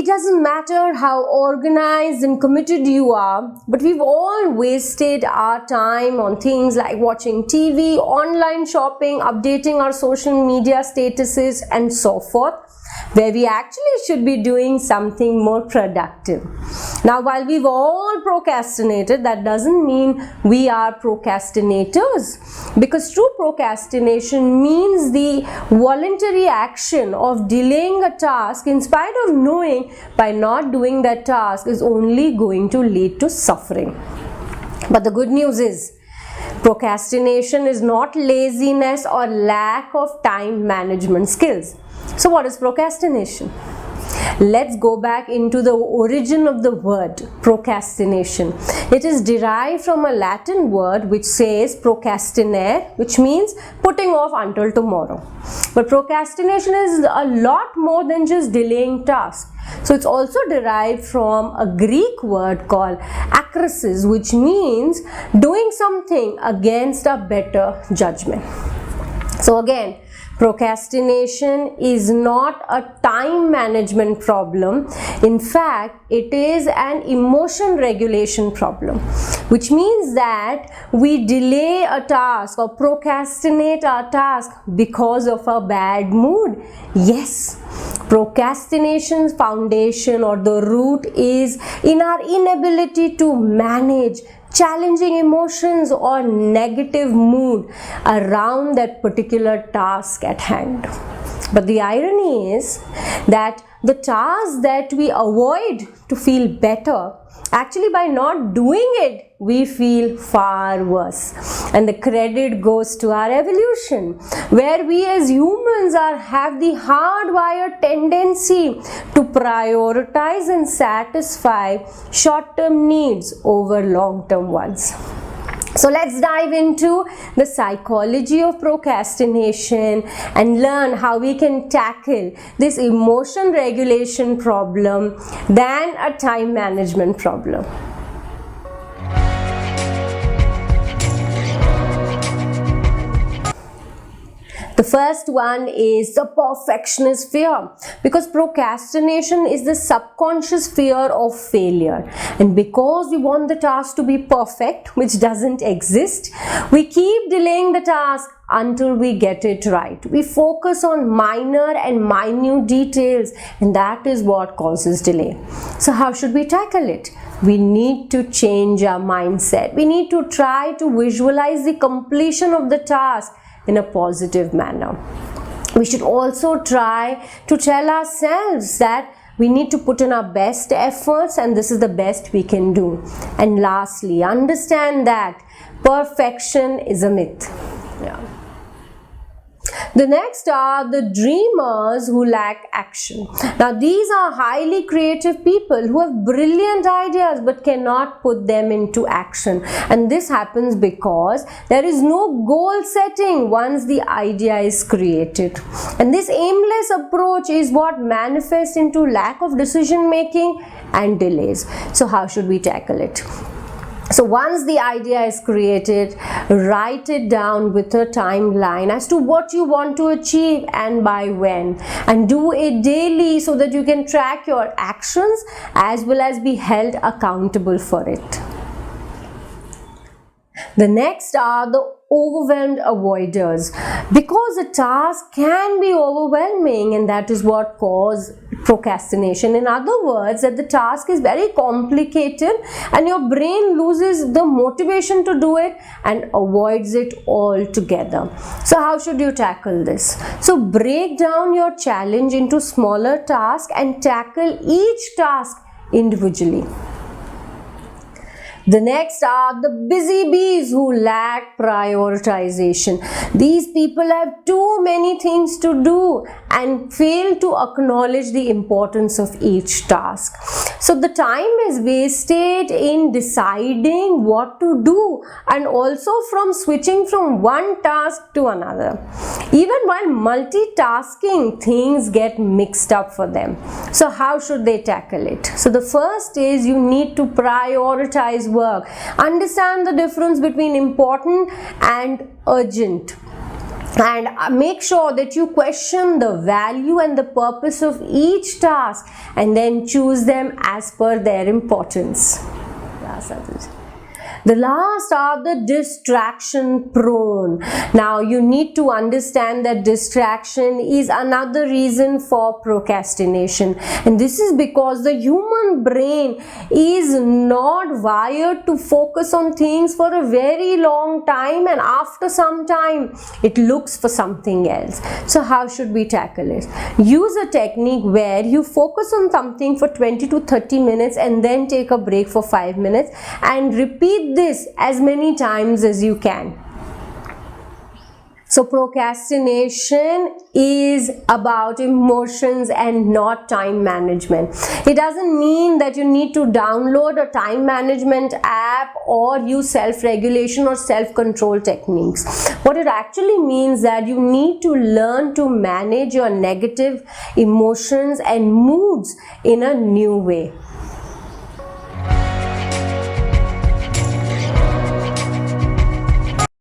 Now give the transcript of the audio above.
It doesn't matter how organized and committed you are, but we've all wasted our time on things like watching TV, online shopping, updating our social media statuses, and so forth, where we actually should be doing something more productive. Now, while we've all procrastinated, that doesn't mean we are procrastinators, because true procrastination means the voluntary action of delaying a task in spite of knowing by not doing that task is only going to lead to suffering. But the good news is, procrastination is not laziness or lack of time management skills. So what is procrastination? Let's go back into the origin of the word procrastination. It is derived from a Latin word which says procrastinare, which means putting off until tomorrow. But procrastination is a lot more than just delaying tasks. So it's also derived from a Greek word called akrasis, which means doing something against a better judgment. So again, procrastination is not a time management problem. In fact, it is an emotion regulation problem, which means that we delay a task or procrastinate our task because of a bad mood. Yes, procrastination's foundation or the root is in our inability to manage challenging emotions or negative mood around that particular task at hand. But the irony is that the task that we avoid to feel better, actually by not doing it, we feel far worse. And the credit goes to our evolution, where we as humans have the hardwired tendency to prioritize and satisfy short-term needs over long-term ones. So let's dive into the psychology of procrastination and learn how we can tackle this emotion regulation problem than a time management problem. The first one is the perfectionist fear, because procrastination is the subconscious fear of failure, and because we want the task to be perfect, which doesn't exist, we keep delaying the task until we get it right. We focus on minor and minute details, and that is what causes delay. So how should we tackle it? We need to change our mindset. We need to try to visualize the completion of the task in a positive manner. We should also try to tell ourselves that we need to put in our best efforts and this is the best we can do. And lastly, understand that perfection is a myth. The next are the dreamers who lack action. Now, these are highly creative people who have brilliant ideas but cannot put them into action. And this happens because there is no goal setting once the idea is created. And this aimless approach is what manifests into lack of decision making and delays. So how should we tackle it? So once the idea is created, write it down with a timeline as to what you want to achieve and by when, and do it daily so that you can track your actions as well as be held accountable for it. The next are the overwhelmed avoiders, because a task can be overwhelming and that is what causes procrastination. In other words, that the task is very complicated and your brain loses the motivation to do it and avoids it altogether. So how should you tackle this? So break down your challenge into smaller tasks and tackle each task individually. The next are the busy bees who lack prioritization. These people have too many things to do and fail to acknowledge the importance of each task. So the time is wasted in deciding what to do and also from switching from one task to another. Even while multitasking, things get mixed up for them. So how should they tackle it? So the first is you need to prioritize work. Understand the difference between important and urgent. and make sure that you question the value and the purpose of each task and then choose them as per their importance. The last are the distraction prone. Now you need to understand that distraction is another reason for procrastination, and this is because the human brain is not wired to focus on things for a very long time, and after some time it looks for something else. So how should we tackle it? Use a technique where you focus on something for 20 to 30 minutes and then take a break for 5 minutes and repeat this as many times as you can. So procrastination is about emotions and not time management. It doesn't mean that you need to download a time management app or use self-regulation or self-control techniques. What it actually means that you need to learn to manage your negative emotions and moods in a new way.